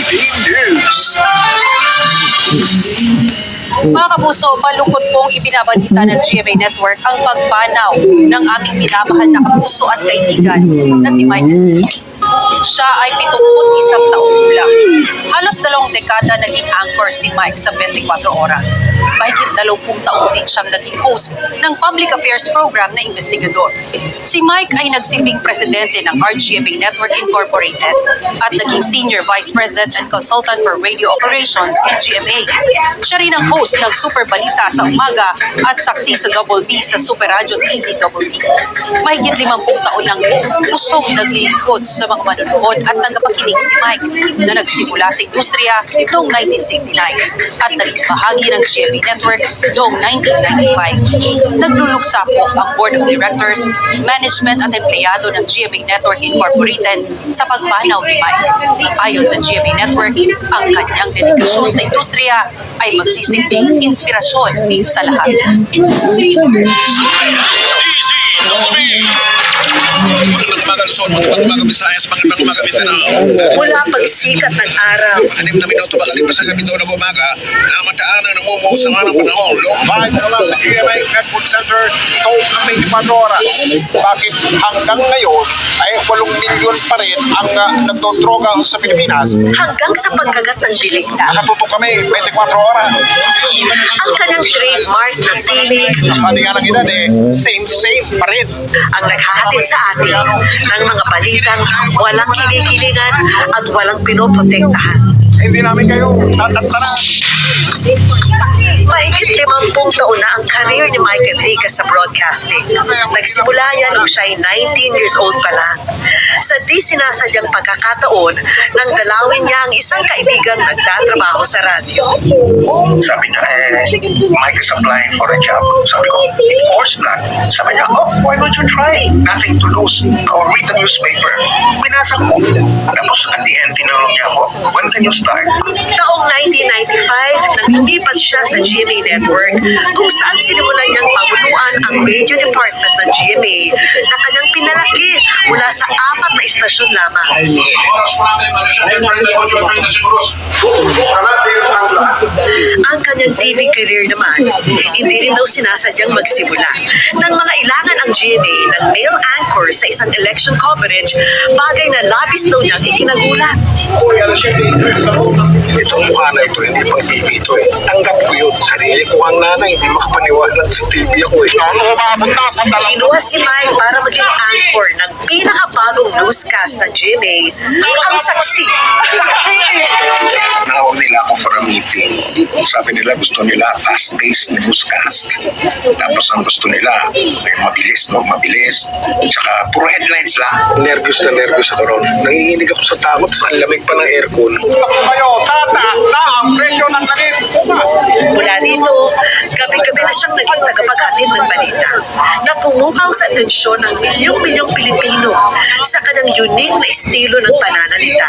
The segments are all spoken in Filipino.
Philippine News. Mga kapuso, malungkot pong ibinabalita ng GMA Network ang pagpanaw ng aming minamahal na kapuso at kaibigan na si Mike Enriquez. Siya ay 71 taong gulang. Halos 2 dekada naging anchor si Mike sa 24 oras. Mahigit 20 taon din siyang naging host ng public affairs program na investigador. Si Mike ay nagsilbing presidente ng RGMA Network Incorporated at naging senior vice president and consultant for radio operations ng GMA. Siya rin ang host ng Super Balita sa umaga at saksi sa Double B sa Super Radio TZ Double B. Mahigit 50 taon nang pusong naglilingkod sa mga manonood at tagapakinig si Mike na nagsimula sa industriya noong 1969 at naging bahagi ng GMA Network noong 1995. Nagluluksa po ang Board of Directors, Management at empleyado ng GMA Network Incorporated sa pagpanaw ni Mike. Ayon sa GMA Network, ang kanyang dedikasyon sa industriya ay magsisilbing inspirasyon sa lahat. Easy, Double B. Magandang umaga Luzon, magandang umaga Visayas, magandang umaga Mindanao. Mula pagsikat ng araw, 6 na minuto makalipas sa gabi ng umaga, namataanan ng umuo sa mga panahon. Live mula sa GMA Network Center, ito ang 24 oras. Bakit hanggang ngayon ay 8 milyon pa rin ang nagdodroga sa Pilipinas? hanggang sa pagkagat ng dilig na Nakatutok kami 24 oras. ang kanyang trademark na tinig Sabi nga ng edad same pa rin. ang naghahatid sa atin ng mga balitang walang kinikilingan at walang pinoprotektahan. Hindi namin kayo tatantanan. Mahigit 50 taon na ang career ni Mike Enriquez sa broadcasting. Nagsimula yan nung siya ay 19 years old pa lang. Sa di sinasadyang pagkakataon, nang dalawin niya ang isang kaibigang nagtatrabaho sa radyo. Sabi niya, Mike is applying for a job. Sabi ko, of course not. Sabi niya, why don't you try? Nothing to lose. I'll read the newspaper. Binasa ko. Tapos at the end, tinanong niya ako, when can you start? Taong 1995, naglipat siya sa GMA Network kung saan sinimulan niyang pamunuan ang radio department ng GMA na kanyang pinalaki mula sa 4 na istasyon lamang. Ang kanyang TV career naman, hindi rin daw sinasadyang magsimula. Nang mga ilangan ang GMA ng male anchor sa isang election coverage, bagay na labis daw niyang ikinagulat. Itong mukha na ito, hindi pang TV ito Tanggap ko yun. Sarili ko ang nanay, hindi makapaniwala sa TV ako Ano mapunta sa Kinuha si Mike para maging anchor ng pinakabagong newscast ng GMA, ang Saksi. Nawag nila ako for a meeting. Sabi nila gusto nila fast-paced newscast. Tapos ang gusto nila ay mabilis. Tsaka puro headlines lang. Nervous ako ron. Nanginginig ako sa takot sa lamig pa ng aircon. Kayo, tataas na ang presyo ng langit. Mula dito, gabi-gabi na siyang naging tagapaghatid ng balita na pumukaw sa atensyon ng milyong-milyong Pilipino sa kanyang unique na estilo ng pananalita.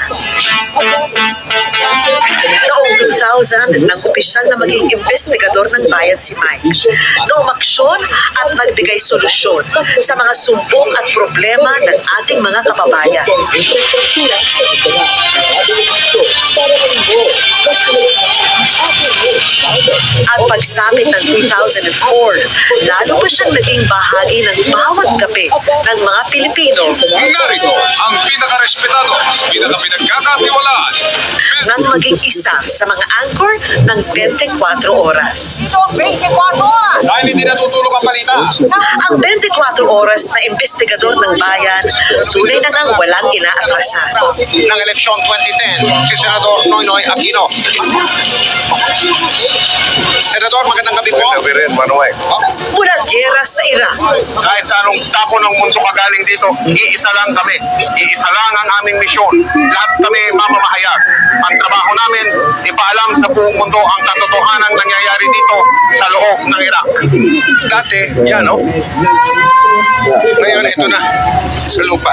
Taong 2000, nang opisyal na maging investigador ng bayan si Mike, na umaksyon at nagbigay solusyon sa mga sumbong at problema ng ating mga kababayan. At pagsapit ng 2004, lalo pa siyang naging bahagi ng bawat gabi ng mga Pilipino Narito ang pinaka-respetado, pinaka-pinagkakatiwalaan. nang maging isa sa mga anchor ng 24 oras. Dahil hindi natutulog ang balita. Ang 24 oras na investigador ng bayan, tunay na ngang walang inaatrasan. Ng eleksyon 2010, si Senador Noynoy Aquino. Senador, magandang gabi po. Mula gera sa Iraq, Kahit sa anong tapo ng mundo kagaling dito, iisa lang kami. Iisa lang ang aming misyon. Lahat kami mamamahayag. Ang trabaho namin, ipaalam sa buong mundo ang katotohanan nangyayari dito sa loob ng Iraq. Dati, yan Ngayon, ito na, sa lupa.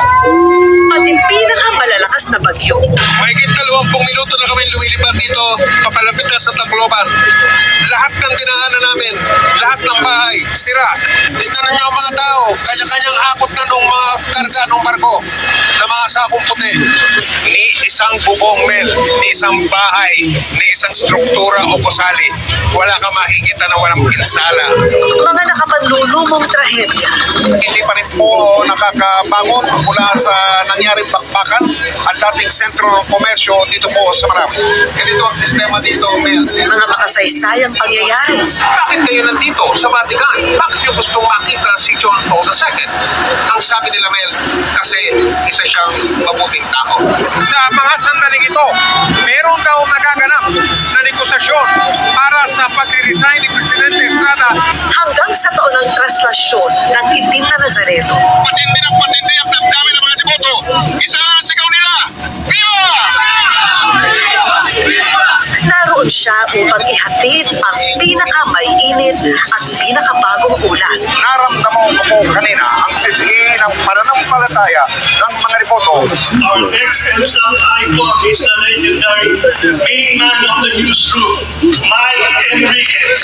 at yung pinakamalalakas na bagyo. Mahigit 20 minuto na kami lumilipad dito, papalapit na sa Tacloban. Lahat ng dinaanan namin, lahat ng bahay, sira. Tingnan ninyo ang mga tao, kanya-kanyang hakot na nung mga karga ng barko na mga sakong puti. Ni isang bubong, Mel, ni isang bahay, ni isang struktura o gusali. Wala ka makikita na walang pinsala. Mga nakapanlulumong trahedya. Hindi pa rin po nakakabangon mula sa nangyaring bakbakan at dating sentro ng komersyo dito po sa Marami. Ganito ang sistema dito, Mel. Mga makasaysayang pangyayari. Bakit kayo nandito sa Vatican? Bakit yung gustong makita si John Paul II? Ang sabi nila, Mel, kasi isa siyang mabuting tao. Sa mga sandaling ito, meron daw nagaganap na negosasyon para sa pag-resign ni Presidente Estrada. Hanggang sa taon ng traslasyon ng itim na Nazareno. Patindi ng patindi ang damdamin ng mga deboto. Isa lang ang sigaw nila. Viva! Naroon siya upang ihatid ang pinakamaiinit at pinakabagong ulan. Naramdaman ko po kanina ang silhi ng pananampalataya ng mga deboto. Our next Epsom icon is the legendary main man of the newsroom, Mike Enriquez.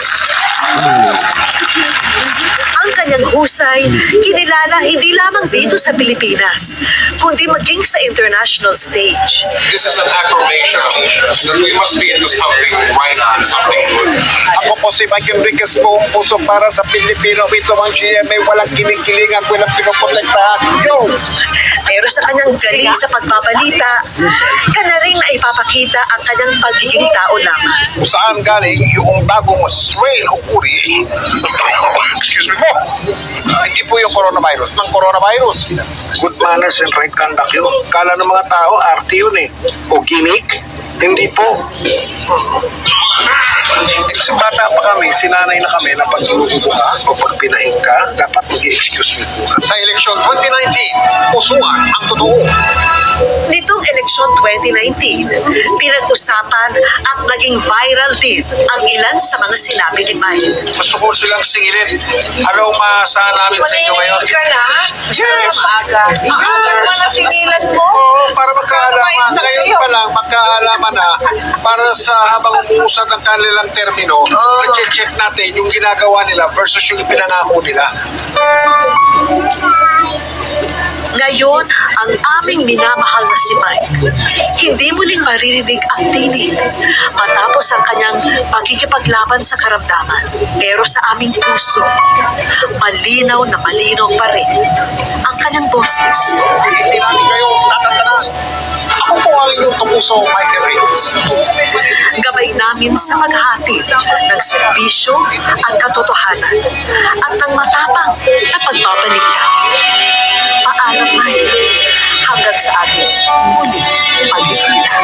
Ang kanyang husay, kinilala hindi lamang dito sa Pilipinas, kundi maging sa international stage. This is an affirmation that we must be into something right and something good. Ako po si Mike Enriquez, buong puso para sa Pilipino. Ito ang GMA, walang kiling-kilingan, walang pinoprotektahan. Yo! Pero sa kanyang galing sa pagbabalita, kanya rin na ipapakita ang kanyang pagiging tao lamang. Kung saan galing yung bagong strain o uri, excuse me po, hindi po yung coronavirus, ng coronavirus. Good manners and right conduct yun. Kala ng mga tao, arte yun eh. O gimmick, hindi po. Kasi bata pa kami, sinanay na kami na pag inuubo ka o pag pinahin ka, dapat mag-excuse me po ka. Sa eleksyon 2019, pusuan ang totoo. Nitong eleksyon 2019, pinag-usapan at naging viral din ang ilan sa mga sinabi ni Mike. Gusto ko silang singilin. Anong maasahan namin sa inyo ngayon? Yes! singilan mo? Oo, para magkaalaman. Ngayon pa lang, magkaalaman na para sa habang umuusad ng kanilang termino, check natin yung ginagawa nila versus yung ipinangako nila. Ngayon, ang aming minamahal na si Mike, hindi muling maririnig ang tinig matapos ang kanyang pagkikipaglaban sa karamdaman. Pero sa aming puso, malinaw na malinaw pa rin ang kanyang boses. Hindi namin kayo tatantanan. Ako po ang inyong kapuso, Mike Enriquez. Gabay namin sa paghati ng serbisyo at katotohanan at ng matapang na pagbabalita. Paalam, Mike, hanggang sa ating muling pagkikita.